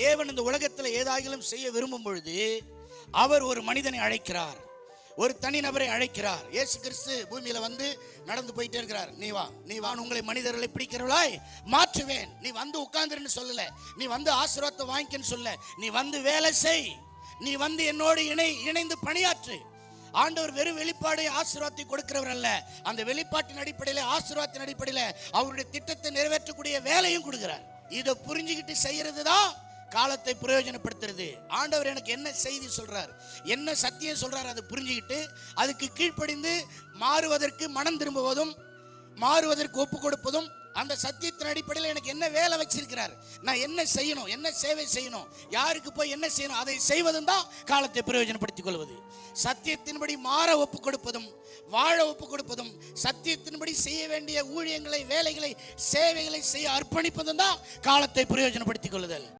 தேவன் இந்த உலகத்தில் ஏதாகிலும் செய்ய விரும்பும் பொழுது அவர் ஒரு மனிதனை அழைக்கிறார், ஒரு தனிநபரை அழைக்கிறார். இயேசு கிறிஸ்து பூமியில வந்து நடந்து போயிட்டே இருக்கிறார். நீ வா, நீ வா, உங்களை மனிதர்களை பிடிக்கிறவளாய் மாற்றுவேன். நீ வந்து உட்கார்ந்துன்னு சொல்லல, நீ வந்து ஆசீர்வாதத்தை வாங்கிக்கன்னு சொல்ல, நீ வந்து வேலை செய், நீ வந்து என்னோடு இணைந்து பணியாற்று. ஆண்டவர் வெறும் வெளிப்பாடு ஆசீர்வாதத்தை கொடுக்கிறவர் அல்ல, அந்த வெளிப்பாட்டின் அடிப்படையில் ஆசீர்வாதத்தின் அடிப்படையில் அவருடைய திட்டத்தை நிறைவேற்றக்கூடிய வேலையும் கொடுக்கிறார். இதை புரிஞ்சுக்கிட்டு செய்யறது தான் காலத்தை பிரயோஜனப்படுத்துறது. ஆண்டவர் எனக்கு என்ன செய்தி சொல்றார், என்ன சத்தியம் சொல்றார், அதை புரிஞ்சுக்கிட்டு அதுக்கு கீழ்ப்படிந்து மாறுவதற்கு மனம் திரும்புவதும் மாறுவதற்கு ஒப்பு கொடுப்பதும், அந்த சத்தியத்தின் அடிப்படையில் எனக்கு என்ன வேலை வச்சிருக்கிறார், நான் என்ன செய்யணும், என்ன சேவை செய்யணும், யாருக்கு போய் என்ன செய்யணும், அதை செய்வதும் தான் காலத்தை பிரயோஜனப்படுத்திக் கொள்வது. சத்தியத்தின்படி மாற ஒப்பு கொடுப்பதும் வாழ ஒப்பு கொடுப்பதும், சத்தியத்தின்படி செய்ய வேண்டிய ஊழியங்களை, வேலைகளை, சேவைகளை செய்ய அர்ப்பணிப்பதும் தான் காலத்தை பிரயோஜனப்படுத்திக் கொள்ளுதல்.